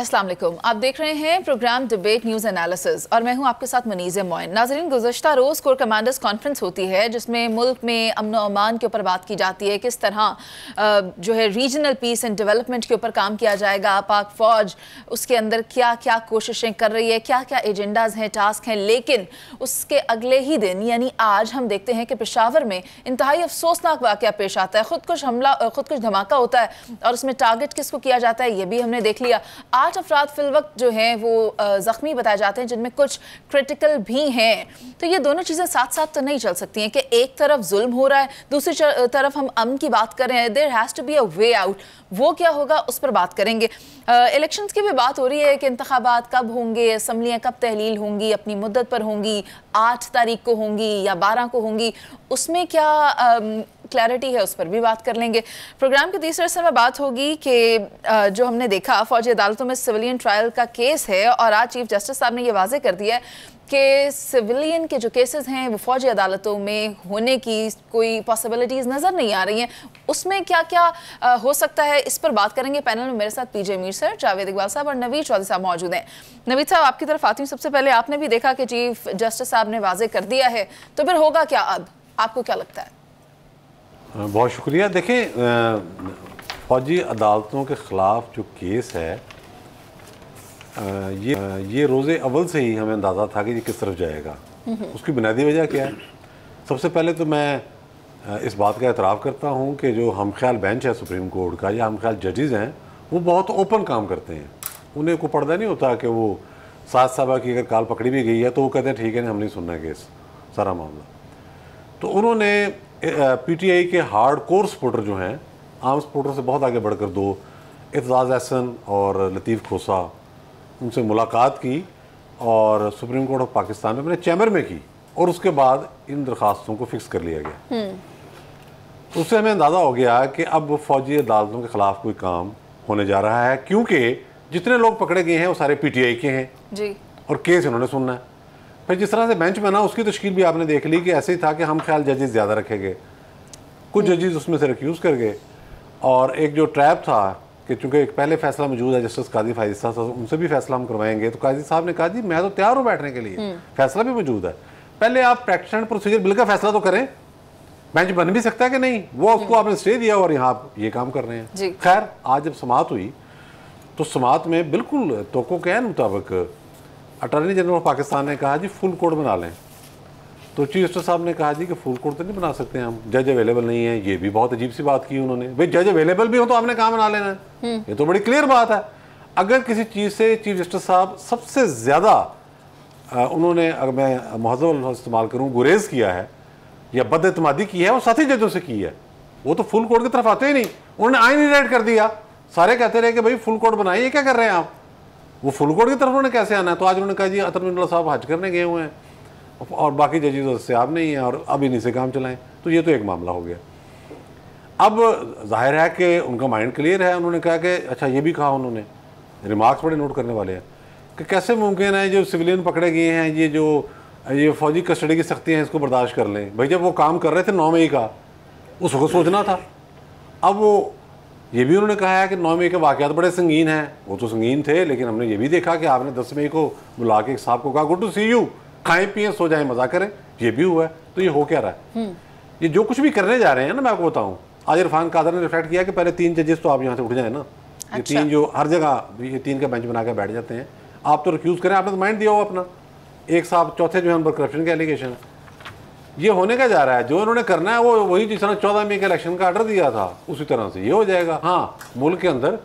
अस्सलाम वालेकुम। आप देख रहे हैं प्रोग्राम डिबेट न्यूज़ एनालिसिस और मैं हूं आपके साथ मनीज़ मोइन। नाज़रीन, गुज़श्ता रोज़ कोर कमांडर्स कॉन्फ्रेंस होती है जिसमें मुल्क में अमन व अमान के ऊपर बात की जाती है, किस तरह जो है रीजनल पीस एंड डेवलपमेंट के ऊपर काम किया जाएगा। पाक फ़ौज उसके अंदर क्या क्या कोशिशें कर रही है, क्या क्या एजेंडाज हैं, टास्क हैं। लेकिन उसके अगले ही दिन यानी आज हम देखते हैं कि पेशावर में इंतहाई अफसोसनाक वाक़या पेश आता है। खुदकुश धमाका होता है और उसमें टारगेट किसको किया जाता है ये भी हमने देख लिया। 8 अफराद फिल वक्त जो हैं वो ज़ख्मी बताए जाते हैं, जिनमें कुछ क्रिटिकल भी हैं। तो ये दोनों चीज़ें साथ साथ तो नहीं चल सकती हैं कि एक तरफ जुल्म हो रहा है, दूसरी तरफ हम अमन की बात कर रहे हैं। There has to be a way out. वो क्या होगा उस पर बात करेंगे। इलेक्शंस की भी बात हो रही है कि इंतखाबात कब होंगे, असम्बलियाँ कब तहलील होंगी, अपनी मुद्दत पर होंगी, 8 तारीख को होंगी या 12 को होंगी, उसमें क्या क्लैरिटी है उस पर भी बात कर लेंगे। प्रोग्राम के तीसरे हिस्से में बात होगी कि जो हमने देखा फौजी अदालतों में सिविलियन ट्रायल का केस है और आज चीफ जस्टिस साहब ने यह वाजे कर दिया है कि सिविलियन के जो केसेस हैं वो फौजी अदालतों में होने की कोई पॉसिबिलिटीज़ नज़र नहीं आ रही हैं। उसमें क्या क्या हो सकता है, इस पर बात करेंगे। पैनल में मेरे साथ पीजे मीर सर, जावेद इकबाल साहब और नवीद चौधरी साहब मौजूद हैं। नवीद साहब, आपकी तरफ आती हूँ। सबसे पहले आपने भी देखा कि चीफ जस्टिस साहब ने वाजे कर दिया है, तो फिर होगा क्या अब, आपको क्या लगता है? बहुत शुक्रिया। देखें, फौजी अदालतों के ख़िलाफ़ जो केस है ये रोज़े अव्वल से ही हमें अंदाज़ा था कि ये किस तरफ जाएगा। उसकी बुनियादी वजह क्या है? सबसे पहले तो मैं इस बात का एतराफ़ करता हूँ कि जो हम ख्याल बेंच है सुप्रीम कोर्ट का या हम ख्याल जजेज़ हैं वो बहुत ओपन काम करते हैं। उन्हें कोई पर्दा नहीं होता कि वो साथ साहबा की अगर काल पकड़ी भी गई है तो वो कहते हैं ठीक है, हम नहीं सुनना केस, सारा मामला। तो उन्होंने पीटीआई के हार्ड कोर सपोर्टर जो हैं, आम सपोर्टर से बहुत आगे बढ़कर दो, एतजाज़ एहसन और लतीफ़ खोसा, उनसे मुलाकात की और सुप्रीम कोर्ट ऑफ पाकिस्तान में अपने चैम्बर में की और उसके बाद इन दरख्वास्तों को फिक्स कर लिया गया। तो उससे हमें अंदाज़ा हो गया कि अब फौजी अदालतों के ख़िलाफ़ कोई काम होने जा रहा है, क्योंकि जितने लोग पकड़े गए हैं वो सारे पीटीआई के हैं जी, और केस इन्होंने सुनना है। फिर जिस तरह से बेंच बना उसकी तश्कील भी आपने देख ली कि ऐसे ही था कि हम ख्याल जजेस ज़्यादा रखे गए, कुछ जजेस उसमें से रिक्यूज़ कर गए। और एक जो ट्रैप था कि चूँकि एक पहले फैसला मौजूद है जस्टिस काजी फायद साहब, उनसे भी फैसला हम करवाएंगे, तो काजी साहब ने कहा जी मैं तो तैयार हूँ बैठने के लिए, फैसला भी मौजूद है, पहले आप प्रैक्टिस एंड प्रोसीजर बिल का फैसला तो करें, बेंच बन भी सकता है कि नहीं, वो उसको आपने स्टे दिया और यहाँ आप ये काम कर रहे हैं। खैर, आज जब समाअत हुई तो समाअत में बिल्कुल तोको के मुताबिक अटॉर्नी जनरल ऑफ पाकिस्तान ने कहा जी फुल कोड बना लें। तो चीफ जस्टिस साहब ने कहा जी कि फुल कोड तो नहीं बना सकते हम, जज अवेलेबल नहीं है। ये भी बहुत अजीब सी बात की उन्होंने। भाई जज अवेलेबल भी हो तो आपने कहाँ बना लेना है, ये तो बड़ी क्लियर बात है। अगर किसी चीज़ से चीफ जस्टिस साहब सबसे ज़्यादा उन्होंने, अगर मैं महज़ब इस्तेमाल करूँ, गुरेज किया है या बदएतमादी की है, वो साथी जजों से की है। वो तो फुल कोड की तरफ आते ही नहीं, उन्होंने आइन ही राइट कर दिया। सारे कहते रहे कि भाई फुल कोड बनाइए, क्या कर रहे हैं आप, वो फुल कोड की तरफ उन्होंने कैसे आना है। तो आज उन्होंने कहा जी अतर मिनल्ला साहब हज करने गए हुए हैं और बाकी जजेस से आप नहीं हैं और अब इन्हीं से काम चलाएं। तो ये तो एक मामला हो गया। अब जाहिर है कि उनका माइंड क्लियर है। उन्होंने कहा कि अच्छा, ये भी कहा उन्होंने, रिमार्क्स बड़े नोट करने वाले हैं, कि कैसे मुमकिन है जो सिविलियन पकड़े गए हैं, ये फौजी कस्टडी की सख्ती हैं, इसको बर्दाश्त कर लें। भाई जब वो काम कर रहे थे 9 मई का, उसको सोचना था। अब वो ये भी उन्होंने कहा है कि 9 मई के वाक़यात बड़े संगीन हैं। वो तो संगीन थे, लेकिन हमने ये भी देखा कि आपने 10 मई को बुला के साहब को कहा गुड टू सी यू, खाएं पिए सो जाएं मजा करें, ये भी हुआ है। तो ये हो क्या रहा है? ये जो कुछ भी करने जा रहे हैं ना, मैं आपको बताऊं, आज इरफान कादर ने रिफ्लेक्ट किया कि पहले 3 जजेस तो आप यहाँ से उठ जाए ना। अच्छा। ये 3 जो हर जगह ये 3 का बेंच बना के बैठ जाते हैं, आप तो रिक्यूज़ करें, आपने तो माइंड दिया हो अपना। एक साहब चौथे जो है उन पर करप्शन के एलिगेशन, ये होने का जा रहा है। जो इन्होंने करना है वो वही जिस तरह 14 मई के इलेक्शन का आर्डर दिया था उसी तरह से ये हो जाएगा। हाँ, मुल्क के अंदर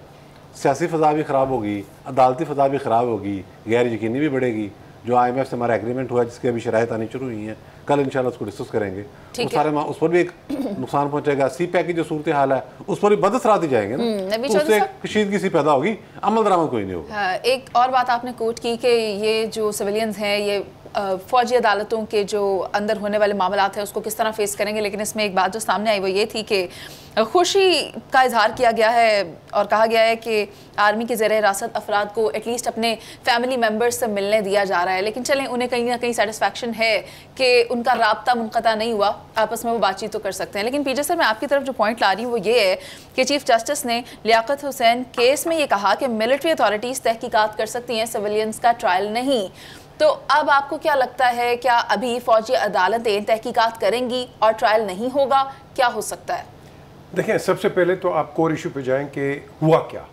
सियासी फ़ज़ा भी ख़राब होगी, अदालती फ़ज़ा भी ख़राब होगी, गैर यकीनी भी बढ़ेगी। जो IMF से हमारा एग्रीमेंट हुआ है जिसकी अभी शराइत आनी शुरू हुई हैं, कल इंशाल्लाह उसको डिस्कस करेंगे। उस सारे उस पर भी एक नुकसान पहुंचेगा। CPEC की जो सूरत हाल है उस पर भी बदअसरात ही जाएंगे ना, तो उससे कशीदगी सी पैदा होगी, अमल दरामद कोई नहीं होगा। एक और बात आपने कोट की कि ये जो सिविलियंस हैं ये फौजी अदालतों के जो अंदर होने वाले मामलात हैं उसको किस तरह फेस करेंगे, लेकिन इसमें एक बात जो सामने आई वो ये थी कि खुशी का इजहार किया गया है और कहा गया है कि आर्मी के ज़ेर हिरासत अफराद को एटलीस्ट अपने फैमिली मेम्बर्स से मिलने दिया जा रहा है, लेकिन चलें उन्हें कहीं ना कहीं सेटिस्फैक्शन है कि उनका राब्ता मुनक़ता नहीं हुआ, आपस में वो बातचीत तो कर सकते हैं। लेकिन पीजे सर, मैं आपकी तरफ जो पॉइंट ला रही हूँ वो ये है कि चीफ जस्टिस ने लियाकत हुसैन केस में ये कहा कि मिलिट्री अथॉरिटीज़ तहकीकात कर सकती हैं, सिविलियंस का ट्रायल नहीं। तो अब आपको क्या लगता है, क्या अभी फौजी अदालतें तहकीकात करेंगी और ट्रायल नहीं होगा, क्या हो सकता है? देखिए, सबसे पहले तो आप कोर इशू पे जाएं कि हुआ क्या।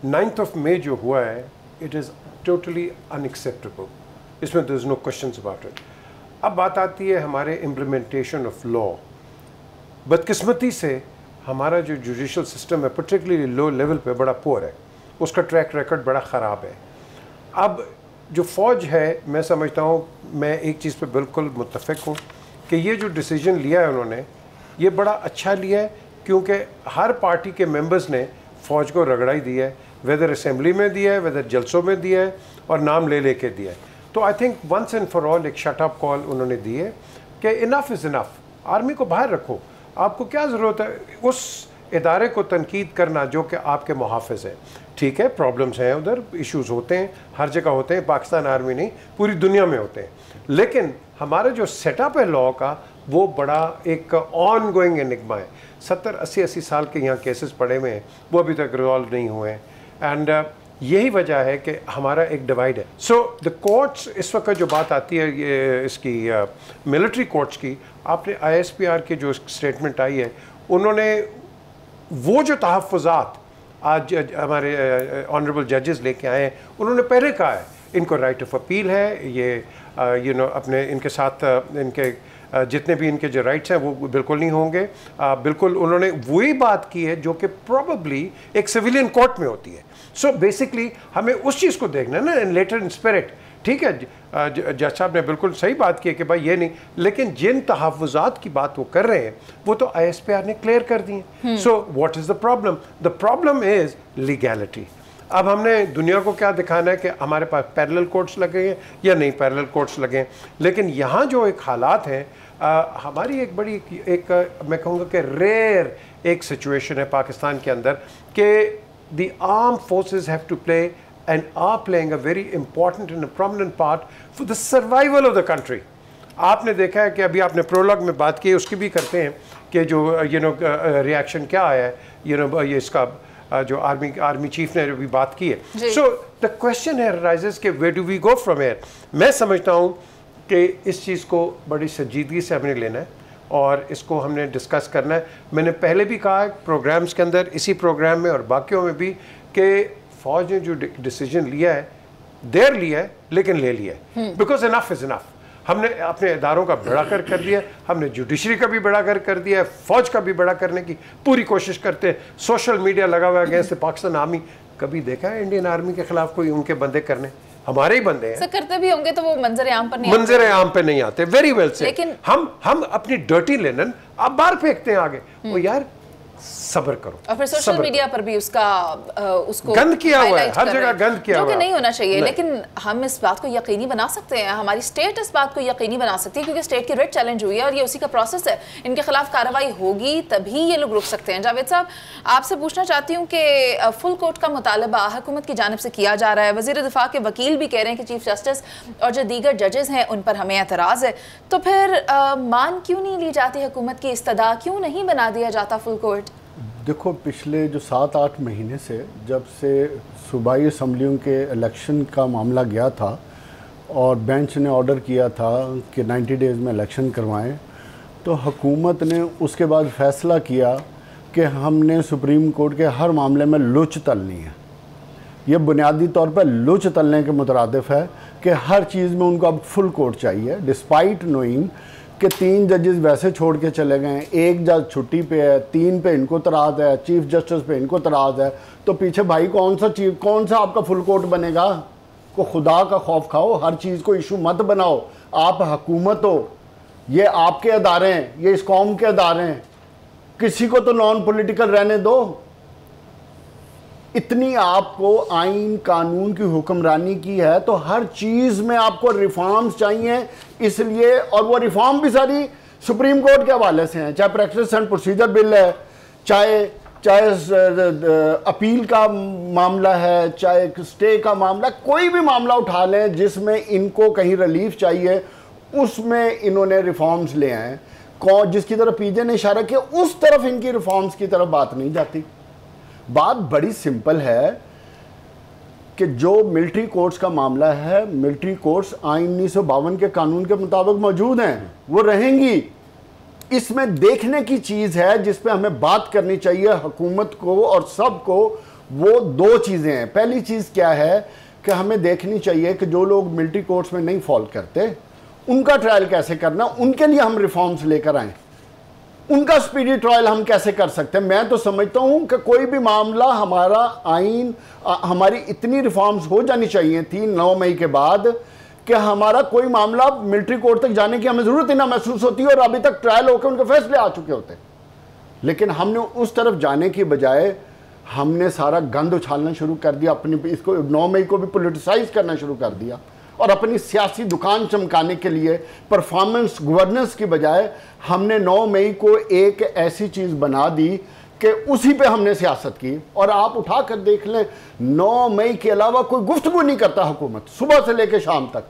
9 मई जो हुआ है, इट इज़ टोटली अनएक्सेप्टेबल, इसमें there is no questions about it. अब बात आती है हमारे इम्प्लीमेंटेशन ऑफ लॉ। बदकिस्मती से हमारा जो जुडिशल सिस्टम है पर्टिकुलरली लो लेवल पे बड़ा पुअर है, उसका ट्रैक रिकॉर्ड बड़ा ख़राब है। अब जो फ़ौज है, मैं समझता हूँ, मैं एक चीज़ पे बिल्कुल मुत्तफ़िक हूँ कि ये जो डिसीजन लिया है उन्होंने, ये बड़ा अच्छा लिया है, क्योंकि हर पार्टी के मेंबर्स ने फ़ौज को रगड़ाई दी है, वेदर असेंबली में दिया है, वेदर जलसों में दिया है और नाम ले लेके दिया है। तो I think once and for all एक शट अप कॉल उन्होंने दी है कि इनफ इज़ इनफ, आर्मी को बाहर रखो, आपको क्या ज़रूरत है उस इदारे को तनकीद करना जो कि आपके मुहाफ़िज़ है। ठीक है, प्रॉब्लम्स हैं उधर, इश्यूज़ होते हैं, हर जगह होते हैं, पाकिस्तान आर्मी नहीं पूरी दुनिया में होते हैं, लेकिन हमारा जो सेटअप है लॉ का वो बड़ा एक ऑन गोइंग एनिग्मा है। 70-80 साल के यहाँ केसेस पड़े हुए हैं, वो अभी तक रिजॉल्व नहीं हुए हैं, एंड यही वजह है कि हमारा एक डिवाइड है। सो द कोर्ट्स, इस वक्त जो बात आती है ये इसकी मिलिट्री कोर्ट्स की, आपने ISPR की जो स्टेटमेंट आई है, उन्होंने वो जो तहफ़्फ़ुज़ात आज हमारे ऑनरेबल जजेस लेके आए हैं, उन्होंने पहले कहा है इनको राइट ऑफ अपील है, ये अपने इनके साथ इनके जितने भी इनके जो राइट्स हैं वो बिल्कुल नहीं होंगे। बिल्कुल उन्होंने वही बात की है जो कि प्रॉबली एक सिविलियन कोर्ट में होती है। सो बेसिकली हमें उस चीज़ को देखना है ना, इन लेटर इन स्पिरिट। ठीक है, जज साहब ने बिल्कुल सही बात की है कि भाई ये नहीं, लेकिन जिन तहफ़्फ़ुज़ात की बात वो कर रहे हैं वो तो ISPR ने क्लियर कर दी है। So what is the problem? The problem is legality. अब हमने दुनिया को क्या दिखाना है कि हमारे पास पैरेलल कोर्ट्स लगे हैं या नहीं पैरेलल कोर्ट्स लगे हैं, लेकिन यहाँ जो एक हालात हैं, हमारी एक बड़ी एक मैं कहूँगा कि रेयर एक सिचुएशन है पाकिस्तान के अंदर कि the arm forces have to play and are playing a very important and a prominent part for the survival of the country. आपने देखा है कि अभी आपने प्रोलॉग में बात की, उसकी भी करते हैं कि जो रिएक्शन क्या आया है, ये इसका जो आर्मी चीफ ने भी बात की है। सो द क्वेश्चन है राइजेस कि where do we go from here. मैं समझता हूँ कि इस चीज़ को बड़ी संजीदगी से हमने लेना है और इसको हमने डिस्कस करना है। मैंने पहले भी कहा प्रोग्राम्स के अंदर, इसी प्रोग्राम में और बाकियों में भी, कि फौज ने जो डिसीजन लिया है देर लिया है लेकिन ले लिया है, बिकॉज इनफ इज़ इनफ। हमने अपने इदारों का बेड़ा कर दिया, हमने जुडिशरी का भी बेड़ा कर दिया है, फौज का भी बेड़ा करने की पूरी कोशिश करते हैं। सोशल मीडिया लगा हुआ है अगेंस्ट पाकिस्तान आर्मी। कभी देखा है इंडियन आर्मी के खिलाफ कोई उनके बंदे करने? हमारे ही बंदे हैं। करते भी होंगे तो वो मंजर आम पर नहीं, मंजर आम पे नहीं आते। वेरी वेल से। लेकिन हम अपनी डर्टी लेनन आप बाहर फेंकते हैं आगे। वो यार सब्र करो। और फिर सोशल मीडिया पर भी उसको गंद किया हुआ है, हर जगह गंद किया हुआ है, जो कि नहीं होना चाहिए। लेकिन हम इस बात को यकीनी बना सकते हैं, हमारी स्टेट इस बात को यकीनी बना सकती है, क्योंकि स्टेट की रेट चैलेंज हुई है और ये उसी का प्रोसेस है। इनके खिलाफ कार्रवाई होगी तभी ये लोग रुक सकते हैं। जावेद साहब, आपसे पूछना चाहती हूँ कि फुल कोर्ट का मुतालबा हुकूमत की जानिब से किया जा रहा है, वज़ीर दिफा के वकील भी कह रहे हैं कि चीफ जस्टिस और जो दीगर जजेस हैं उन पर हमें एतराज़ है, तो फिर मान क्यों नहीं ली जाती हुकूमत की इस्तदा, क्यों नहीं बना दिया जाता फुल कोर्ट? देखो, पिछले जो 7-8 महीने से जब से सूबाई असम्बलियों के इलेक्शन का मामला गया था और बेंच ने ऑर्डर किया था कि 90 डेज़ में इलेक्शन करवाएं, तो हुकूमत ने उसके बाद फ़ैसला किया कि हमने सुप्रीम कोर्ट के हर मामले में लुच तलनी है। ये बुनियादी तौर पर लुच तलने के मुतरादिफ है कि हर चीज़ में उनको अब फुल कोर्ट चाहिए, डिस्पाइट नोइंग कि 3 जजेस वैसे छोड़ के चले गए, 1 जज छुट्टी पे है, 3 पे इनको तराज है, चीफ जस्टिस पे इनको तराज है, तो पीछे भाई कौन सा आपका फुल कोर्ट बनेगा? को खुदा का खौफ खाओ, हर चीज़ को इशू मत बनाओ। आप हुकूमत हो, ये आपके अदारे हैं, ये इस कौम के अदारे हैं, किसी को तो नॉन पॉलिटिकल रहने दो। इतनी आपको आइन कानून की हुक्मरानी की है तो हर चीज़ में आपको रिफॉर्म्स चाहिए, इसलिए और वो रिफॉर्म भी सारी सुप्रीम कोर्ट के हवाले से हैं, चाहे प्रैक्टिस एंड प्रोसीजर बिल है, चाहे अपील का मामला है, चाहे स्टे का मामला, कोई भी मामला उठा लें जिसमें इनको कहीं रिलीफ चाहिए उसमें इन्होंने रिफॉर्म्स ले आए। कौन जिसकी तरफ पीजे ने इशारा किया उस तरफ इनकी रिफॉर्म्स की तरफ बात नहीं जाती। बात बड़ी सिंपल है कि जो मिलिट्री कोर्ट्स का मामला है, मिलिट्री कोर्ट्स आइन 1952 के कानून के मुताबिक मौजूद हैं, वो रहेंगी। इसमें देखने की चीज़ है जिस पे हमें बात करनी चाहिए हुकूमत को और सबको, वो दो चीज़ें हैं। पहली चीज़ क्या है कि हमें देखनी चाहिए कि जो लोग मिलिट्री कोर्ट्स में नहीं फॉल करते उनका ट्रायल कैसे करना, उनके लिए हम रिफॉर्म्स लेकर आएँ। उनका स्पीडी ट्रायल हम कैसे कर सकते हैं। मैं तो समझता हूं कि कोई भी मामला हमारा आइन हमारी इतनी रिफॉर्म्स हो जानी चाहिए थी 9 मई के बाद कि हमारा कोई मामला मिलिट्री कोर्ट तक जाने की हमें ज़रूरत ही ना महसूस होती और अभी तक ट्रायल होकर उनके फैसले आ चुके होते। लेकिन हमने उस तरफ जाने की बजाय हमने सारा गंद उछालना शुरू कर दिया, अपनी इसको 9 मई को भी पोलिटिसाइज करना शुरू कर दिया और अपनी सियासी दुकान चमकाने के लिए परफॉर्मेंस गवर्नेंस की बजाय हमने 9 मई को एक ऐसी चीज़ बना दी कि उसी पे हमने सियासत की। और आप उठा कर देख लें, 9 मई के अलावा कोई गुफ्तगू नहीं करता हुकूमत, सुबह से लेकर शाम तक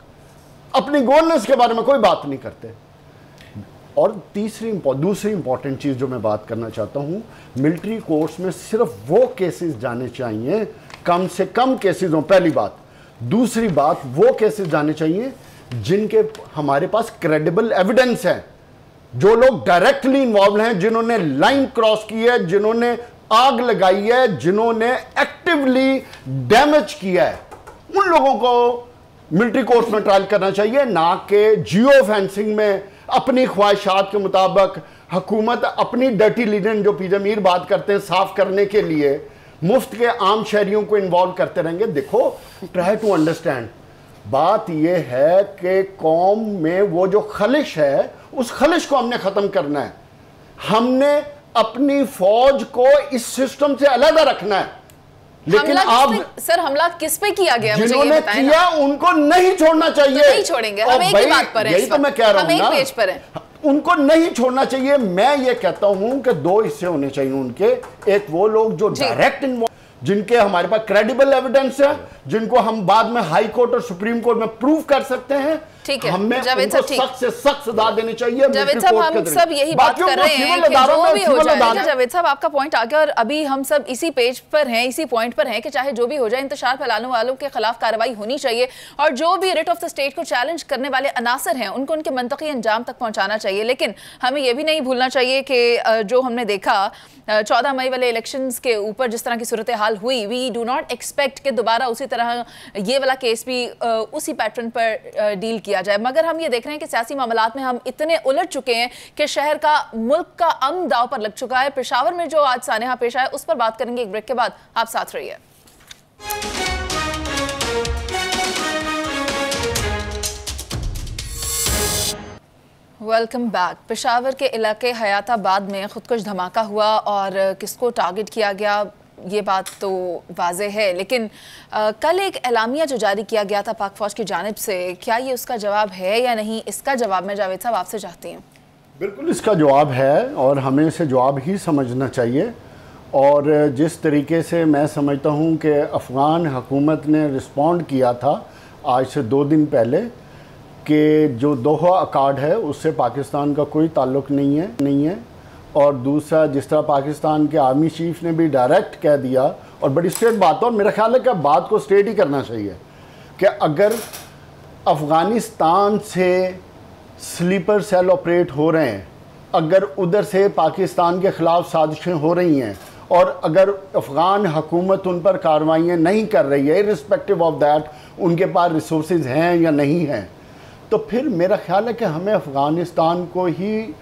अपनी गवर्नेंस के बारे में कोई बात नहीं करते। और दूसरी इंपॉर्टेंट चीज़ जो मैं बात करना चाहता हूँ, मिलिट्री कोर्ट्स में सिर्फ वो केसेस जाने चाहिए, कम से कम केसेस हों, पहली बात। दूसरी बात, वो केसेस जाने चाहिए जिनके हमारे पास क्रेडिबल एविडेंस है, जो लोग डायरेक्टली इन्वॉल्व हैं, जिन्होंने लाइन क्रॉस की है, जिन्होंने आग लगाई है, जिन्होंने एक्टिवली डैमेज किया है, उन लोगों को मिलिट्री कोर्ट्स में ट्रायल करना चाहिए, ना कि जियो फेंसिंग में अपनी ख्वाहिशात के मुताबिक हुकूमत अपनी डर्टी लिनन जो पीजे मीर बात करते हैं साफ करने के लिए मुफ्त के आम शहरियों को इन्वॉल्व करते रहेंगे। देखो, ट्राई टू अंडरस्टैंड, बात यह है कि कौम में वो जो खलिश है उस खलिश को हमने ख़त्म करना है। हमने अपनी फौज को इस सिस्टम से अलग रखना है। लेकिन आप सर, हमला किस पे किया गया, जिन्होंने किया उनको नहीं छोड़ना चाहिए। तो नहीं छोड़ेंगे, हम एक ही बात पर हैं, यही तो मैं कह रहा हूं ना, हम एक पेज पर हैं। उनको नहीं छोड़ना चाहिए। मैं ये कहता हूं कि दो हिस्से होने चाहिए उनके। एक वो लोग जो डायरेक्ट इन्वॉल्व, जिनके हमारे पास क्रेडिबल एविडेंस है, जिनको हम बाद में हाई कोर्ट और सुप्रीम कोर्ट में प्रूव कर सकते हैं। ठीक है, हमें उनको सख्त से सख्त सजा देनी चाहिए। जावेद साहब, हम सब यही बात कर रहे हैं कि जो भी हो जाए, जावेद साहब आपका पॉइंट आ गया और अभी हम सब इसी पेज पर हैं, इसी पॉइंट पर हैं कि चाहे जो भी हो जाए इंतशार फैलाने वालों के खिलाफ कार्रवाई होनी चाहिए और जो भी रिट ऑफ द स्टेट को चैलेंज करने वाले अनासर हैं उनको उनके मंतकी अंजाम तक पहुंचाना चाहिए। लेकिन हमें यह भी नहीं भूलना चाहिए कि जो हमने देखा 14 मई वाले इलेक्शंस के ऊपर जिस तरह की सूरत हाल हुई, वी डू नॉट एक्सपेक्ट कि दोबारा उसी तरह ये वाला केस भी उसी पैटर्न पर डील किया जाए। मगर हम ये देख रहे हैं कि सियासी मामलात में हम इतने उलझ चुके हैं कि शहर का, मुल्क का अमन दाव पर लग चुका है। पेशावर में जो आज सानेहा पेश आया उस पर बात करेंगे एक ब्रेक के बाद। आप साथ रहिए। Welcome back. पेशावर के इलाके हयाताबाद में खुदकुश धमाका हुआ और किसको टारगेट किया गया ये बात तो वाज़ेह है, लेकिन कल एक एलामिया जो जारी किया गया था पाक फौज की जानिब से, क्या ये उसका जवाब है या नहीं? इसका जवाब मैं जावेद साहब आपसे चाहती हूँ। बिल्कुल इसका जवाब है और हमें इसे जवाब ही समझना चाहिए। और जिस तरीके से मैं समझता हूँ कि अफ़गान हुकूमत ने रिस्पॉन्ड किया था आज से 2 दिन पहले कि जो दोहा अकार्ड है उससे पाकिस्तान का कोई ताल्लुक़ नहीं है। और दूसरा, जिस तरह पाकिस्तान के आर्मी चीफ ने भी डायरेक्ट कह दिया और बड़ी स्ट्रेट बात, और मेरा ख्याल है कि बात को स्ट्रेट ही करना चाहिए कि अगर अफ़गानिस्तान से स्लीपर सेल ऑपरेट हो रहे हैं, अगर उधर से पाकिस्तान के ख़िलाफ़ साजिशें हो रही हैं और अगर अफ़गान हुकूमत उन पर कार्रवाइयाँ नहीं कर रही है, इर्रिस्पेक्टिव ऑफ दैट उनके पास रिसोर्सेज हैं या नहीं हैं, तो फिर मेरा ख्याल है कि हमें अफ़गानिस्तान को ही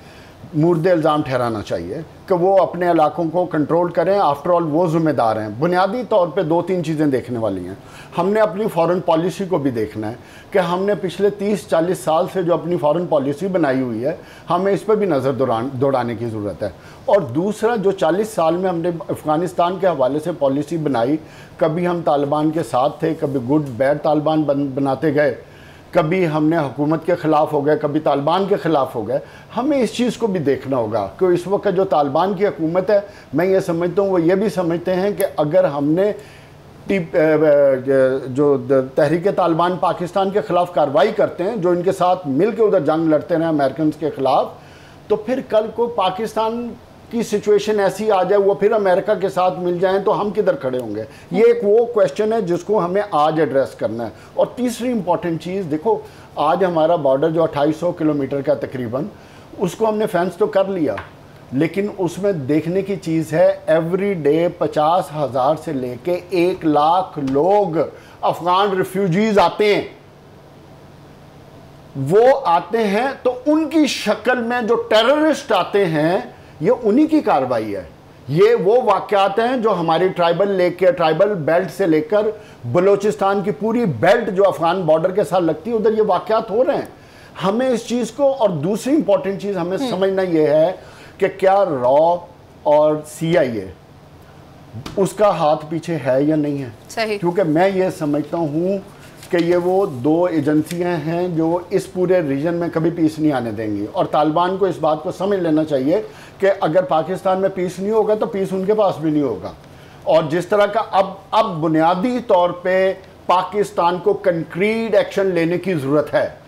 मुर्दे इल्ज़ाम ठहराना चाहिए कि वो अपने इलाकों को कंट्रोल करें। आफ्टर ऑल वो ज़िम्मेदार हैं। बुनियादी तौर पे 2-3 चीज़ें देखने वाली हैं। हमने अपनी फ़ॉरेन पॉलिसी को भी देखना है कि हमने पिछले 30-40 साल से जो अपनी फ़ॉरेन पॉलिसी बनाई हुई है, हमें इस पर भी नज़र दौड़ाने की ज़रूरत है। और दूसरा, जो 40 साल में हमने अफ़गानिस्तान के हवाले से पॉलिसी बनाई, कभी हम तालिबान के साथ थे, कभी गुड बैड तालिबान बनाते गए, कभी हमने हुकूमत के ख़िलाफ़ हो गए, कभी तालिबान के ख़िलाफ़ हो गए। हमें इस चीज़ को भी देखना होगा कि इस वक्त जो तालिबान की हुकूमत है, मैं ये समझता हूँ वो ये भी समझते हैं कि अगर हमने जो तहरीक तालिबान पाकिस्तान के ख़िलाफ़ कार्रवाई करते हैं, जो इनके साथ मिल के उधर जंग लड़ते रहे अमेरिकन के ख़िलाफ़, तो फिर कल को पाकिस्तान की सिचुएशन ऐसी आ जाए, वो फिर अमेरिका के साथ मिल जाएं, तो हम किधर खड़े होंगे। ये एक वो क्वेश्चन है जिसको हमें आज एड्रेस करना है। और तीसरी इंपॉर्टेंट चीज़ देखो, आज हमारा बॉर्डर जो 2800 किलोमीटर का तकरीबन, उसको हमने फेंस तो कर लिया, लेकिन उसमें देखने की चीज़ है एवरी डे 50,000 से लेके 1 लाख लोग अफगान रिफ्यूजीज आते हैं। वो आते हैं तो उनकी शक्ल में जो टेररिस्ट आते हैं, ये उन्हीं की कार्रवाई है। ये वो वाक़यात हैं जो हमारी ट्राइबल बेल्ट से लेकर बलूचिस्तान की पूरी बेल्ट जो अफगान बॉर्डर के साथ लगती है, उधर ये वाक़यात हो रहे हैं। हमें इस चीज़ को, और दूसरी इंपॉर्टेंट चीज़ हमें समझना ये है कि क्या रॉ और CIA उसका हाथ पीछे है या नहीं है। सही। क्योंकि मैं ये समझता हूँ कि ये वो 2 एजेंसियां हैं जो इस पूरे रीजन में कभी पीस नहीं आने देंगी। और तालिबान को इस बात को समझ लेना चाहिए कि अगर पाकिस्तान में पीस नहीं होगा तो पीस उनके पास भी नहीं होगा। और जिस तरह का अब बुनियादी तौर पे पाकिस्तान को कंक्रीट एक्शन लेने की ज़रूरत है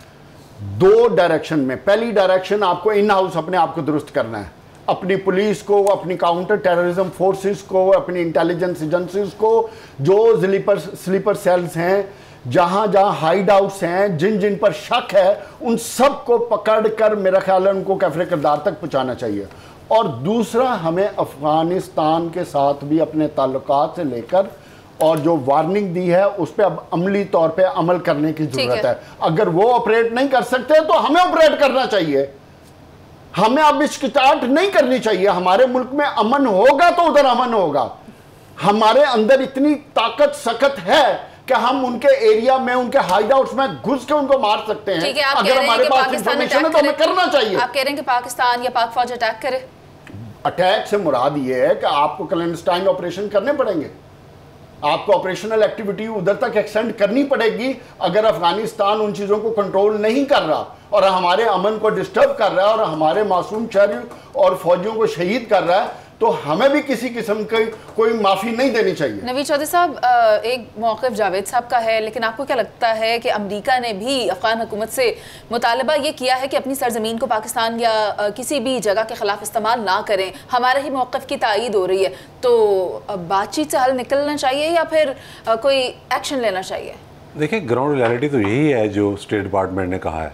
2 डायरेक्शन में। पहली डायरेक्शन, आपको इन हाउस अपने आप को दुरुस्त करना है, अपनी पुलिस को, अपनी काउंटर टेररिज्म फोर्सेस को, अपनी इंटेलिजेंस एजेंसीज को, जो स्लीपर सेल्स हैं, जहां जहां हाइड आउट्स हैं, जिन जिन पर शक है, उन सब को पकड़ कर मेरा ख्याल है उनको कैफरे किरदार तक पहुंचाना चाहिए। और दूसरा, हमें अफगानिस्तान के साथ भी अपने ताल्लुकात से लेकर और जो वार्निंग दी है उस पर अब अमली तौर पे अमल करने की जरूरत है। अगर वो ऑपरेट नहीं कर सकते तो हमें ऑपरेट करना चाहिए। हमें अब हिचकिचाहट नहीं करनी चाहिए। हमारे मुल्क में अमन होगा तो उधर अमन होगा। हमारे अंदर इतनी ताकत सकत है कि हम उनके एरिया में, उनके हाइड आउट्स में घुस के उनको मार सकते हैं। अगर हमारे पास इंफॉर्मेशन है तो हमें करना चाहिए। आप कह रहे हैं कि पाकिस्तान या पाक फौज अटैक करे? अटैक से मुराद ये है कि आपको क्लैंडस्टाइन ऑपरेशन करने पड़ेंगे, आपको ऑपरेशनल एक्टिविटी उधर तक एक्सटेंड करनी पड़ेगी। अगर अफगानिस्तान उन चीज़ों को कंट्रोल नहीं कर रहा और हमारे अमन को डिस्टर्ब कर रहा है और हमारे मासूम शहरी और फौजियों को शहीद कर रहा है, तो हमें भी किसी किस्म की कोई माफ़ी नहीं देनी चाहिए। नवीद चौधरी साहब, एक मौक़िफ़ जावेद साहब का है, लेकिन आपको क्या लगता है कि अमेरिका ने भी अफ़गान हुकूमत से मुतालबा ये किया है कि अपनी सरजमीन को पाकिस्तान या किसी भी जगह के ख़िलाफ़ इस्तेमाल ना करें? हमारे ही मौक़िफ़ की तायीद हो रही है, तो बातचीत से हल निकलना चाहिए या फिर कोई एक्शन लेना चाहिए? देखिए, ग्राउंड रियलिटी तो यही है जो स्टेट डिपार्टमेंट ने कहा है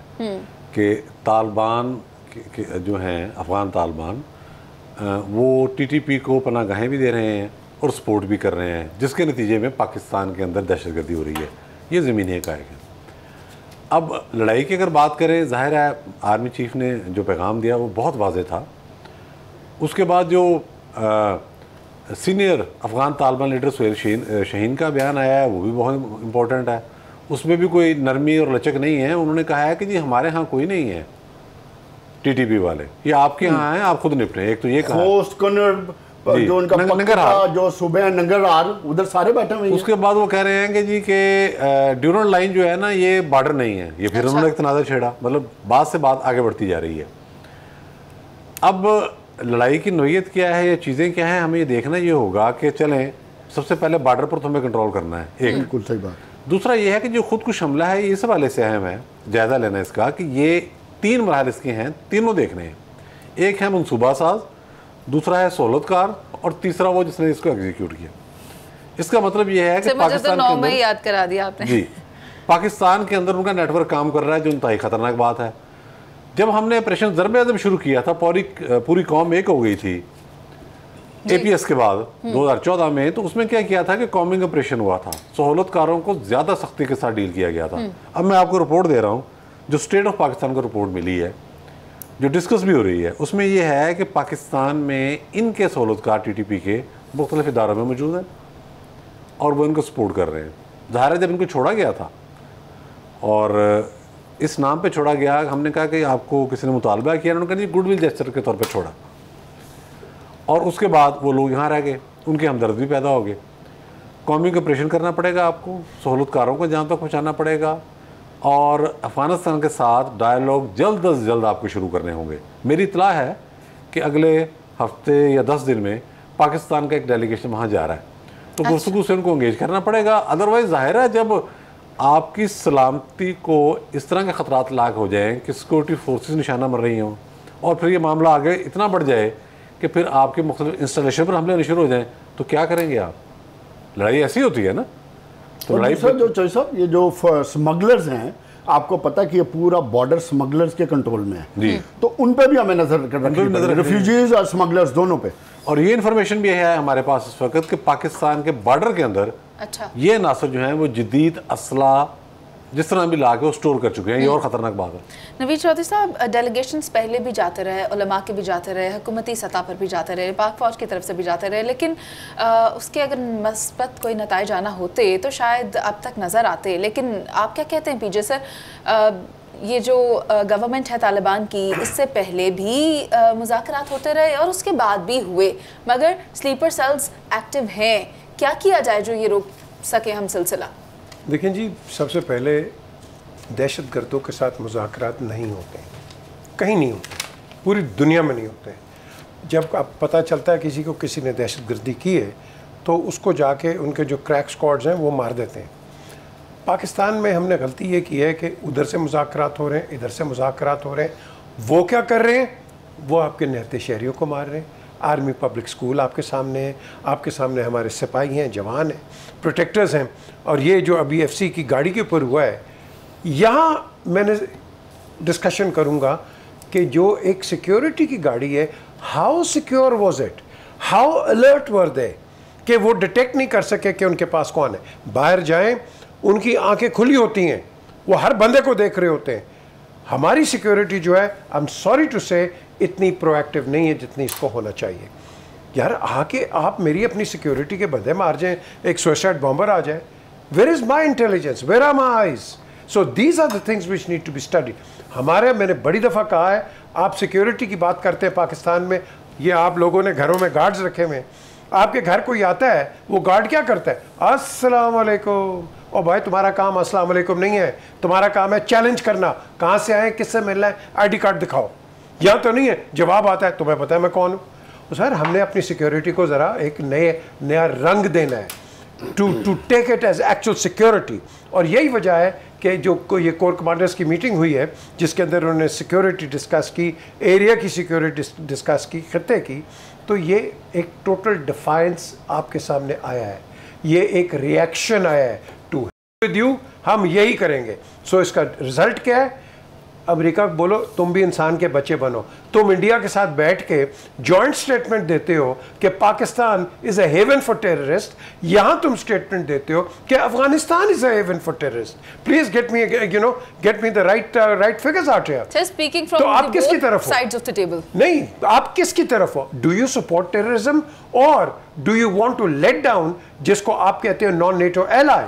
कि तालिबान जो हैं, अफ़गान तालिबान, वो TTP को पनागाहें भी दे रहे हैं और सपोर्ट भी कर रहे हैं, जिसके नतीजे में पाकिस्तान के अंदर दहशतगर्दी हो रही है। ये ज़मीनी हक़ाइक़ है। अब लड़ाई की अगर बात करें, ज़ाहिर है आर्मी चीफ़ ने जो पैगाम दिया वो बहुत वाज़ेह था। उसके बाद जो सीनियर अफ़गान तालिबान लीडर सुहेल शाहीन का बयान आया है वो भी बहुत इम्पोर्टेंट है। उसमें भी कोई नरमी और लचक नहीं है। उन्होंने कहा है कि जी हमारे यहाँ कोई नहीं है TTP वाले, ये आपके यहाँ हैं, आप खुद निपटें। एक तो ये कहा जो उनका नंगरहार, जो सुबह नंगरहार, उधर सारे बैठे हुए हैं। उसके बाद वो कह रहे हैं कि जी के ड्यूरल लाइन जो है ना, ये बॉर्डर नहीं है। ये फिर उन्होंने एक तनाज़ा छेड़ा, मतलब बात से बात आगे बढ़ती जा रही है। अब लड़ाई की नोयत क्या है या चीज़ें क्या हैं, हमें ये देखना ये होगा कि चलें, सबसे पहले बॉर्डर पर तो हमें कंट्रोल करना है, एक। बिल्कुल सही बात। दूसरा ये है कि जो खुदकुश हमला है, ये इस हवाले से अहम है जायज़ा लेना इसका कि ये 3 मरहल इसके हैं, तीनों देखने हैं। एक है मनसूबा साज, दूसरा है सहूलतकार और तीसरा वो जिसने इसको एग्जीक्यूट किया। इसका मतलब ये है कि पाकिस्तान के अंदर, याद करा दिया आपने जी, पाकिस्तान के अंदर उनका नेटवर्क काम कर रहा है, जो इंतहाई खतरनाक बात है। जब हमने ऑपरेशन ज़र्ब-ए-आज़म शुरू किया था, पूरी कौम एक हो गई थी APS के बाद 2014 में, तो उसमें क्या किया था कि कॉमिंग ऑपरेशन हुआ था, सहूलतकारों को ज़्यादा सख्ती के साथ डील किया गया था। अब मैं आपको रिपोर्ट दे रहा हूँ जो स्टेट ऑफ पाकिस्तान को रिपोर्ट मिली है। जो डिस्कस भी हो रही है उसमें ये है कि पाकिस्तान में इनके सहूलतकार TTP के मुख्तलिफ इदारों में मौजूद हैं और वो इनको सपोर्ट कर रहे हैं। ज़ाहिर है जब इनको छोड़ा गया था और इस नाम पे छोड़ा गया, हमने कहा कि आपको किसी ने मुतालबा किया, उन्होंने कहा जी गुडविल जेस्चर के तौर पे छोड़ा, और उसके बाद वो लोग यहाँ रह गए, उनके हमदर्द भी पैदा हो गए। कौमी ऑपरेशन करना पड़ेगा, आपको सहूलतकारों को जहाँ तक पहुँचाना पड़ेगा, और अफ़गानिस्तान के साथ डायलॉग जल्द अज जल्द आपको शुरू करने होंगे। मेरी इत्तला है कि अगले हफ्ते या 10 दिन में पाकिस्तान का एक डेलीगेशन वहाँ जा रहा है, तो गुफ्तगू से उनको एंगेज करना पड़ेगा। अदरवाइज़ ज़ाहिर है जब आपकी सलामती को इस तरह के ख़तरात लाक हो जाएँ कि सिक्योरिटी फोर्सेस निशाना मर रही हों और फिर ये मामला आगे इतना बढ़ जाए कि फिर आपके मुख्तलिफ इंस्टॉलेशन पर हमले होने शुरू हो जाएँ, तो क्या करेंगे आप? लड़ाई ऐसी होती है ना। तो लड़ाई जो चौधरी साहब, ये जो स्मगलर्स हैं, आपको पता है कि ये पूरा बॉर्डर स्मगलर्स के कंट्रोल में है जी, तो उन पे भी हमें नजर रखनी पड़ेगी, रिफ्यूजीज और स्मगलर्स दोनों पे। और ये इन्फॉर्मेशन भी है हमारे पास इस वक्त कि पाकिस्तान के बॉर्डर के अंदर अच्छा ये नासर जो हैं वो जदीद असला जिस तरह भी ला के वो स्टोर कर चुके हैं। ये और ख़तरनाक बात है। नवीद चौधरी साहब, डेलीगेशंस पहले भी जाते रहे, उलमा के भी जाते रहे, हुकूमती सतह पर भी जाते रहे, पाक फ़ौज की तरफ से भी जाते रहे, लेकिन उसके अगर मस्बत कोई नताइज आना होते तो शायद अब तक नज़र आते। लेकिन आप क्या कहते हैं पीजे सर, ये जो गवर्नमेंट है तालिबान की, इससे पहले भी मुज़ाकरात होते रहे और उसके बाद भी हुए, मगर स्लीपर सेल्स एक्टिव हैं, क्या किया जाए जो ये रोक सके हम सिलसिला? देखें जी, सबसे पहले दहशतगर्दों के साथ मुज़ाकरात नहीं होते, कहीं नहीं होते, पूरी दुनिया में नहीं होते। जब आप पता चलता है किसी को किसी ने दहशतगर्दी की है तो उसको जाके उनके जो क्रैक स्क्वाड्स हैं वो मार देते हैं। पाकिस्तान में हमने गलती ये की है कि उधर से मुज़ाकरात हो रहे हैं, इधर से मुज़ाकरात हो रहे हैं। वो क्या कर रहे हैं? वो आपके निहत्ते शहरियों को मार रहे हैं। आर्मी पब्लिक स्कूल आपके सामने है, आपके सामने हमारे सिपाही हैं, जवान हैं, प्रोटेक्टर्स हैं। और ये जो अभी FC की गाड़ी के ऊपर हुआ है, यहाँ मैंने डिस्कशन करूँगा कि जो एक सिक्योरिटी की गाड़ी है, how secure was it, how alert were they कि वो डिटेक्ट नहीं कर सके कि उनके पास कौन है। बाहर जाएं, उनकी आंखें खुली होती हैं, वो हर बंदे को देख रहे होते हैं। हमारी सिक्योरिटी जो है, आई एम सॉरी टू से, इतनी प्रोएक्टिव नहीं है जितनी इसको होना चाहिए। यार आके आप मेरी अपनी सिक्योरिटी के बंदे मार जाएं, एक सुसाइड बॉम्बर आ जाए, where is my intelligence, where are my eyes? So these are the things which need to be studied. हमारे, मैंने बड़ी दफ़ा कहा है, आप सिक्योरिटी की बात करते हैं पाकिस्तान में, ये आप लोगों ने घरों में गार्ड्स रखे हुए हैं। आपके घर कोई आता है, वो गार्ड क्या करता है? अस्सलाम वालेकुम। ओ भाई, तुम्हारा काम अस्सलाम वालेकुम नहीं है, तुम्हारा काम है चैलेंज करना। कहाँ से आए, किससे मिलना है, ID कार्ड दिखाओ। यहाँ तो नहीं है, जवाब आता है तुम्हें पता है मैं कौन हूँ। तो सर हमने अपनी सिक्योरिटी को ज़रा एक नया रंग देना है, to take it as actual security. और यही वजह है कि जो ये कोर कमांडर्स की मीटिंग हुई है, जिसके अंदर उन्होंने सिक्योरिटी डिस्कस की, एरिया की सिक्योरिटी डिस्कस की, खत्ते की, तो ये एक टोटल डिफाइंस आपके सामने आया है, ये एक रिएक्शन आया है टू विद यू, हम यही करेंगे। सो इसका रिजल्ट क्या है? अमेरिका को बोलो तुम भी इंसान के बच्चे बनो। तुम इंडिया के साथ बैठ के जॉइंट स्टेटमेंट देते हो कि Pakistan is a haven for terrorist, यहां तुम स्टेटमेंट देते हो कि Afghanistan is a haven for terrorist. Please get me the right figures out here. Speaking तो आप किसकी तरफ हो? Sides of the table. नहीं, आप किसकी तरफ हो? डू यू सपोर्ट टेररिज्म और do you want to let down जिसको आप कहते हो non NATO ally?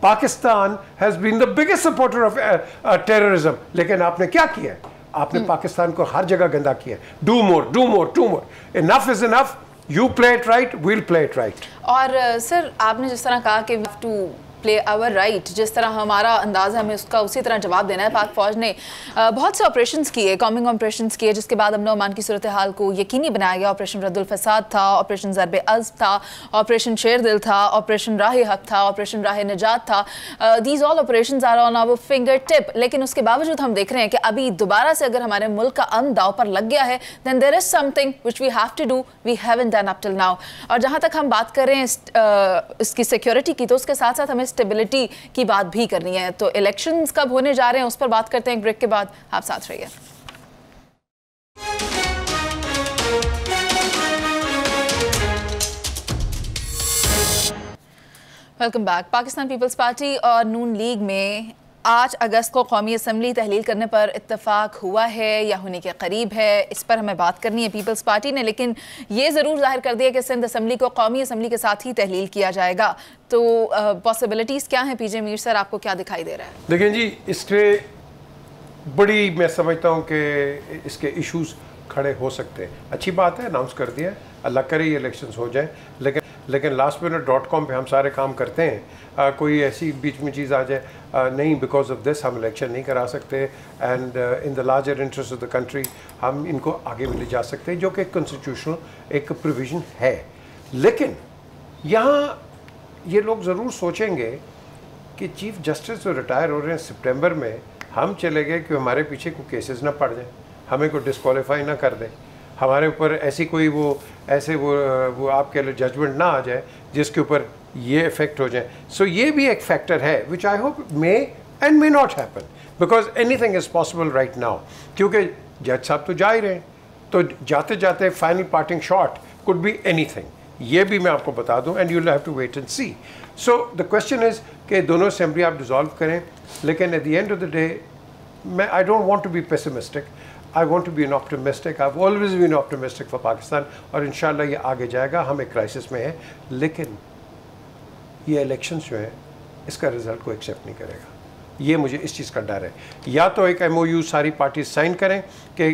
Pakistan has been the biggest supporter of terrorism, लेकिन आपने क्या किया है? आपने पाकिस्तान को हर जगह गंदा किया है। Do more, do more, do more, enough is enough, you play it right, we'll play it right. और सर आपने जिस तरह कहा कि टू प्ले आवर राइट, जिस तरह हमारा अंदाज़ है हमें उसका उसी तरह जवाब देना है। पाक फ़ौज ने बहुत से ऑपरेशंस किए, कॉम्बिंग ऑपरेशंस किए, जिसके बाद अमन अमान की सूरत हाल को यकीनी बनाया गया। ऑपरेशन रद्दुल फसाद था, ऑपरेशन ज़रबे अज़्ब था, ऑपरेशन शेर दिल था, ऑपरेशन राह हक था, ऑपरेशन राह निजात था। These all operations are on our finger tip. लेकिन उसके बावजूद हम देख रहे हैं कि अभी दोबारा से अगर हमारे मुल्क का अमन दाव पर लग गया है, then there is something which we have to do, we haven't done up till now. और जहाँ तक हम बात कर रहे हैं इसकी सिक्योरिटी की, तो उसके साथ साथ हमें स्टेबिलिटी की बात भी करनी है। तो इलेक्शंस कब होने जा रहे हैं उस पर बात करते हैं एक ब्रेक के बाद। आप साथ रहिए। Welcome back. Pakistan People's Party और नून लीग में 8 अगस्त को कौमी असम्बली तहलील करने पर इत्तेफाक हुआ है या होने के करीब है, इस पर हमें बात करनी है पीपल्स पार्टी ने, लेकिन ये ज़रूर जाहिर कर दिया कि सिंध असम्बली को कौमी असम्बली के साथ ही तहलील किया जाएगा। तो पॉसिबिलिटीज़ क्या हैं पीजे मीर सर, आपको क्या दिखाई दे रहा है? देखें जी, इसके बड़ी मैं समझता हूँ कि इसके इश्यूज खड़े हो सकते हैं। अच्छी बात है, अनाउंस कर दिया, अल्लाह करे ये इलेक्शंस हो जाए, लेकिन lastminute.com पे हम सारे काम करते हैं, कोई ऐसी बीच में चीज़ आ जाए नहीं बिकॉज ऑफ दिस हम इलेक्शन नहीं करा सकते, and in the larger interest of the country हम इनको आगे भी ले जा सकते हैं, जो कि कॉन्स्टिट्यूशनल एक प्रोविज़न है। लेकिन यहाँ ये लोग ज़रूर सोचेंगे कि चीफ जस्टिस जो रिटायर हो रहे हैं सितंबर में, हम चले गए कि हमारे पीछे कोई केसेस ना पड़ जाए, हमें कोई डिस्क्वालीफाई ना कर दे, हमारे ऊपर ऐसी कोई वो आपके लिए जजमेंट ना आ जाए जिसके ऊपर ये इफेक्ट हो जाए। सो ये भी एक फैक्टर है which I hope may and may not happen, because anything is possible right now, क्योंकि जज साहब तो जा ही रहे हैं, तो जाते जाते final parting shot could be anything, ये भी मैं आपको बता दूं, and you will have to wait and see. So the question is कि दोनों असेंबली आप डिज़ोल्व करें, लेकिन at the end of the day मैं I don't want to be pessimistic, I want to be an optimistic. I've always been optimistic for Pakistan, और इंशाल्लाह ये आगे जाएगा। हम एक क्राइसिस में है, लेकिन ये इलेक्शंस जो है इसका रिज़ल्ट को एक्सेप्ट नहीं करेगा, ये मुझे इस चीज़ का डर है। या तो एक MOU सारी पार्टी साइन करें कि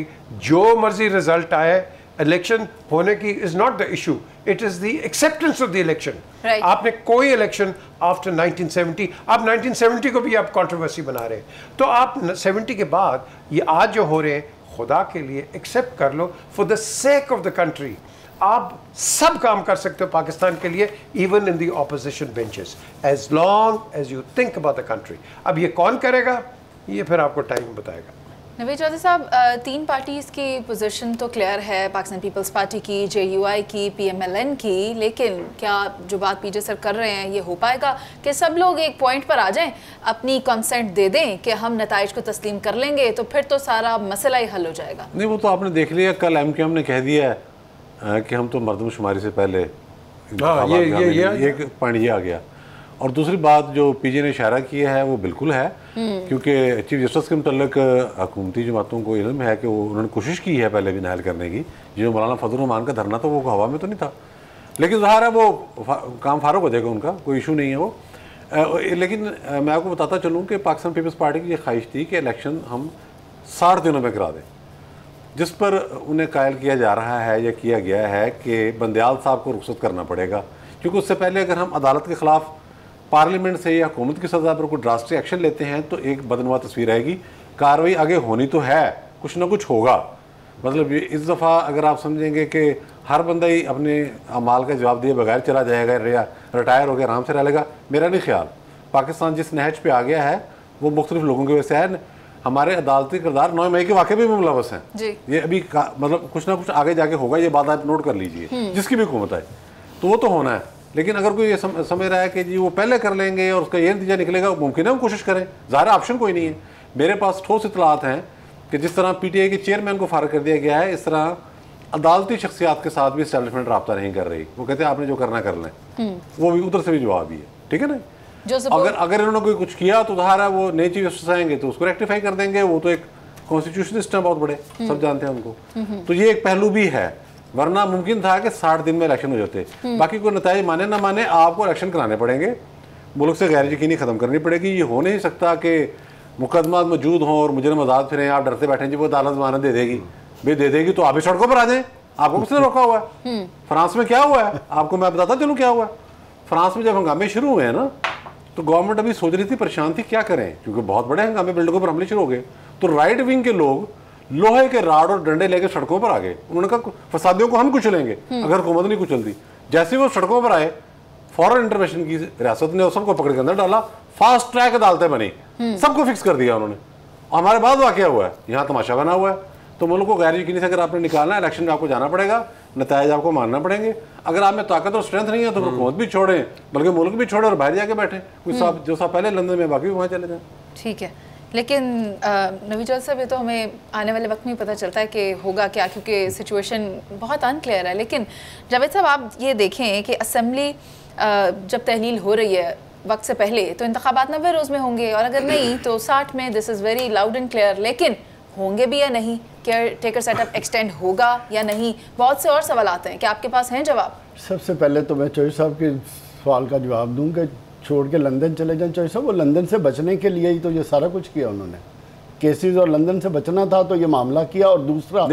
जो मर्जी रिज़ल्ट आए, इलेक्शन होने की is not the issue, it is the acceptance of the election. आपने कोई इलेक्शन आफ्टर 1970, आप 1970 को भी आप कंट्रोवर्सी बना रहे हैं, तो आप 70 के बाद ये आज जो हो रहे हैं, खुदा के लिए एक्सेप्ट कर लो, for the sake of the country. आप सब काम कर सकते हो पाकिस्तान के लिए, even in the opposition benches, as long as you think about the country. अब ये कौन करेगा, ये फिर आपको टाइम बताएगा। नवीद चौधरी साहब, 3 पार्टीज़ की पोजीशन तो क्लियर है, पाकिस्तान पीपल्स पार्टी की, JUI की, PMLN की, लेकिन क्या जो बात पीजे सर कर रहे हैं ये हो पाएगा कि सब लोग एक पॉइंट पर आ जाएं, अपनी कंसेंट दे दें कि हम नताइज को तस्लीम कर लेंगे, तो फिर तो सारा मसला ही हल हो जाएगा? नहीं, वो तो आपने देख लिया, कल MQM ने कह दिया है कि हम तो मर्दमशुमारी से पहले ये पॉइंट ये आ गया। और दूसरी बात जो पीजे ने इशारा किया है वो बिल्कुल है, क्योंकि चीफ जस्टिस के मुतल्लिक हुकूमती जमातों को इल्म है कि वो उन्होंने कोशिश की है पहले भी नाहल करने की। जो मौलाना फजल रहमान का धरना था वो हवा में तो नहीं था, लेकिन ज़ाहिर है वो काम फारुक हो जाएगा, उनका कोई इशू नहीं है वो। लेकिन मैं आपको बताता चलूँ कि पाकिस्तान पीपल्स पार्टी की ये ख्वाहिश थी कि इलेक्शन हम 60 दिनों में करा दें, जिस पर उन्हें कायल किया जा रहा है या किया गया है कि बंदयाल साहब को रुखसत करना पड़ेगा, क्योंकि उससे पहले अगर हम अदालत के ख़िलाफ़ पार्लियामेंट से या हुकूमत की सज़ा पर कोई ड्रास्टिक एक्शन लेते हैं तो एक बदनुमा तस्वीर आएगी। कार्रवाई आगे होनी तो है, कुछ ना कुछ होगा। मतलब इस दफ़ा अगर आप समझेंगे कि हर बंदा ही अपने अमाल का जवाब दिए बगैर चला जाएगा या रिटायर हो गया आराम से रह लेगा, मेरा नहीं ख्याल। पाकिस्तान जिस नहज पे आ गया है वो मुख्तलिफ लोगों की वजह से है। हमारे अदालती किरदार 9 मई के वाक़े भी मुलवस हैं, ये अभी मतलब कुछ ना कुछ आगे जाके होगा, ये बात आप नोट कर लीजिए, जिसकी भी हुकूमत आए तो वो तो होना है। लेकिन अगर कोई ये समझ रहा है कि जी वो पहले कर लेंगे और उसका ये नतीजा निकलेगा, मुमकिन है वो कोशिश करें, ज़ाहिर ऑप्शन कोई नहीं है। मेरे पास ठोस इतलात हैं कि जिस तरह PTI के चेयरमैन को फारग कर दिया गया है, इस तरह अदालती शख्सियात के साथ भी इस्टेब्लिशमेंट रब्ता नहीं कर रही। वो कहते हैं आपने जो करना कर लें, वो भी उधर से भी जवाब ही है, ठीक है ना। अगर इन्होंने कोई कुछ किया तो ज़ाहिर है वो नए चीफ जस्टिस आएंगे तो उसको रेक्टिफाई कर देंगे, वो तो एक कॉन्स्टिट्यूशनिस्ट हैं बहुत बड़े, सब जानते हैं उनको। तो ये एक पहलू भी है, वरना मुमकिन था कि 60 दिन में इलेक्शन हो जाते। बाकी कोई नतीजे माने ना माने, आपको इलेक्शन कराने पड़ेंगे, मुल्क से गैर यकीनी ख़त्म करनी पड़ेगी। ये हो नहीं सकता कि मुकदमा मौजूद हों और मुजरिम आज़ाद फिरें, आप डरते बैठें जी वो अदालत जमानत दे देगी, भाई दे देगी तो आप भी सड़कों पर आ जाएं। आपको किसने रोका हुआ है? फ्रांस में क्या हुआ है आपको मैं बताता चलूँ क्या हुआ। फ्रांस में जब हंगामे शुरू हुए हैं ना, तो गवर्नमेंट अभी सोच रही थी, परेशान थी क्या करें, क्योंकि बहुत बड़े हंगामे बिल्डिंगों पर हमले शुरू हो गए। तो राइट विंग के लोग लोहे के राड और डंडे लेकर सड़कों पर आ गए। उन्होंने कहा फसादियों को हम कुचलेंगे अगर हुकूमत नहीं कुचलती। जैसे वो सड़कों पर आए, फॉरेन इंटरवेंशन की रियासत ने सबको पकड़ के अंदर डाला, फास्ट ट्रैक अदालतें बनी, सबको फिक्स कर दिया उन्होंने। हमारे बाद वाकया हुआ है, यहाँ तमाशा बना हुआ है। तो मुल्क को गैर यकीनी से अगर आपने निकालना है, इलेक्शन में आपको जाना पड़ेगा, नतायज आपको मानना पड़ेंगे। अगर आप में ताकत और स्ट्रेंथ नहीं है तो हुकूमत भी छोड़ें, बल्कि मुल्क भी छोड़ें और बाहर जाके बैठें। कुछ साहब जो साहब पहले लंदन में, बाकी वहाँ चले जाएं। ठीक है, लेकिन नवीद चौधरी साहब, ये तो हमें आने वाले वक्त में पता चलता है कि होगा क्या, क्योंकि सिचुएशन बहुत अनक्लियर है। लेकिन जावेद साहब, आप ये देखें कि असम्बली जब तहलील हो रही है, वक्त से पहले तो इंतखाबात 90 रोज़ में होंगे, और अगर नहीं तो 60 में। This is very loud and clear. लेकिन होंगे भी या नहीं, केयर टेकर सेटअप एक्सटेंड होगा या नहीं, बहुत से और सवाल आते हैं। क्या आपके पास हैं जवाब? सबसे पहले तो मैं चौधरी साहब के सवाल का जवाब दूं कि छोड़ के लंदन चले जाएं। चौधरी साहब, वो लंदन से बचने के लिए ही तो ये सारा कुछ किया उन्होंने। केसेस और लंदन से बचना था तो ये मामला किया, और दूसरा अब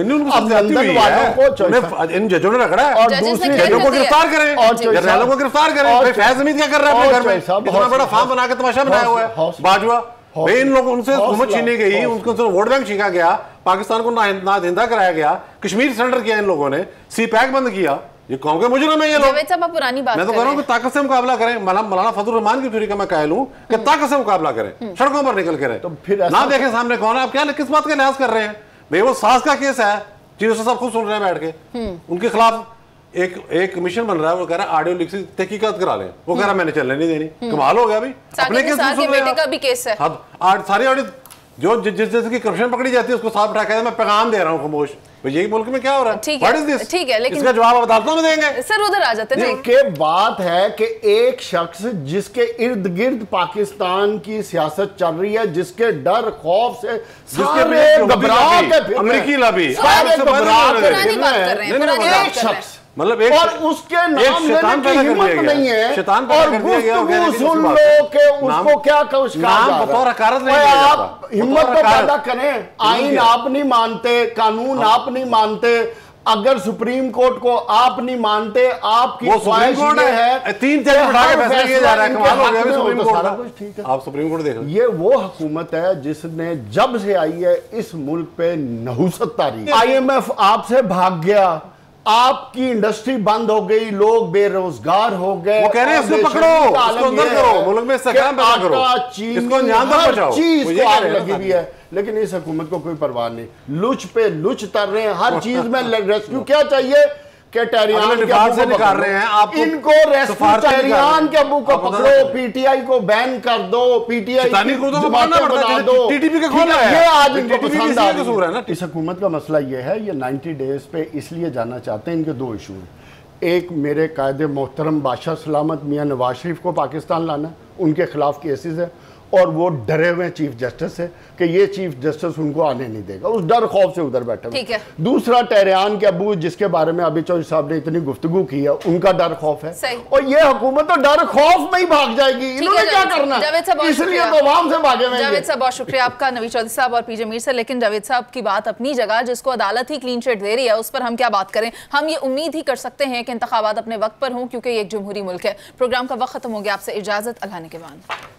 लंदन वालों को इन जजों ने रखड़ा है, और दूसरी जजों को गिरफ्तार करें, और जर्नलों को गिरफ्तार करें। फैज हमीद क्या कर रहा है अपने घर में? इतना बड़ा फार्म बना के तमाशा बनाया हुआ है बाजवा। भाई इन लोग उनसे हुकूमत छीनी गई, उनको वोट बैंक छीना गया, पाकिस्तान को नादिंदा कराया गया, कश्मीर सरेंडर किया इन लोगों ने, सी पैक बंद किया। ये कौम के मुजरिम है ये लोग। पुरानी बात मैं तो कह रहा हूँ कि ताकत से मुकाबला करें। मौलाना फजल रहमान की थ्योरी का मैं कह लूं कि ताकत से मुकाबला करें, सड़कों पर निकल के रहे, तो फिर ना देखें सामने कौन है। आप क्या किस बात का लिहाज कर रहे हैं भाई? वो सास का केस है, चीफ जस्टिस साहब खुद सुन रहे हैं बैठ के, उनके खिलाफ एक कमीशन बन रहा है, वो कह रहा है ऑडियो लीक से तहकीकात करा लें, वो कह रहा मैं चलने नहीं देनी। कमाल हो गया भाई, अपने बेटे का भी केस है। सारी ऑडियो जो जिस की करप्शन पकड़ी जाती है उसको साफ उठा के मैं पैगाम दे रहा हूँ खामोश। यही मुल्क में क्या हो रहा है? ठीक है, लेकिन इसका जवाब अदालतों में देंगे। सर उधर आ जाते हैं के बात है कि एक शख्स जिसके इर्द गिर्द पाकिस्तान की सियासत चल रही है, जिसके डर खौफ से सारे घबरा के अमेरिकी लॉबी एक शख्स, मतलब और उसके नाम लेने की हिम्मत नहीं है, और गुफ्तगू सुन लो कि उसको क्या कुछ आप हिम्मत तो पैदा करें। आइन आप नहीं मानते, कानून आप नहीं मानते, अगर सुप्रीम कोर्ट को आप नहीं मानते, आपकी ख्वाहिश ये है 3 जज बढ़ा के फैसला किया जा रहा है। कमाल हो गया सुप्रीम कोर्ट सारा कुछ ठीक है। आप सुप्रीम कोर्ट देख ये वो हुकूमत है जिसने जब से आई है इस मुल्क पे नहुसत तारी। IMF आपसे भाग गया, आपकी इंडस्ट्री बंद हो गई, लोग बेरोजगार हो गए। वो कह रहे हैं इसको पकड़ो, इसको अंदर करो, मुल्क में इस्तेहकाम पैदा करो, इसको अंजाम तक पहुंचाओ। चीज को आग लगी हुई है, लेकिन इस हुकूमत को कोई परवाह नहीं। लुच पे लुच कर रहे हैं, हर चीज में रेस्क्यू क्या चाहिए कि टेहरियान के अबू से निकाल रहे हैं आप, इनको रेस्क्यू टेहरियान के अबू को पकड़ो, पीटीआई को बैन कर दो, पीटीआई को तो मानना पड़ता है, टीटीपी के खोला है, ये आज इनको पसंद आ रहा है ना। इस हुकूमत का मसला ये है, ये 90 डेज पे इसलिए जाना चाहते हैं। इनके 2 इशू हैं। एक, मेरे कायदे मोहतरम बादशाह सलामत मियाँ नवाज शरीफ को पाकिस्तान लाना, उनके खिलाफ केसेस है, और वो डरे हुए चीफ जस्टिस से कि ये चीफ जस्टिस उनको आने नहीं देगा, उस डर खौफ से उधर बैठे हुए। दूसरा, टेहरियान के अबू जिसके बारे में अभी चौधरी साहब ने इतनी गुफ्तगू की है, उनका डर खौफ है, और ये हुकूमत तो डर खौफ में ही भाग जाएगी। इन्होंने क्या करना, इसलिए तो आवाम से भागे में। जावेद साहब बहुत शुक्रिया आपका, नवीद चौधरी साहब और पीजे मीर से। लेकिन जावेद साहब की बात अपनी जगह, जिसको अदालत ही क्लीन चिट दे रही है, उस पर हम क्या बात करें। हम ये उम्मीद ही कर सकते हैं कि इंतखाबात अपने वक्त पर हों, क्योंकि एक जमहूरी मुल्क है। प्रोग्राम का वक्त खत्म हो गया, आपसे इजाजत, अल्लाह ने के बाद।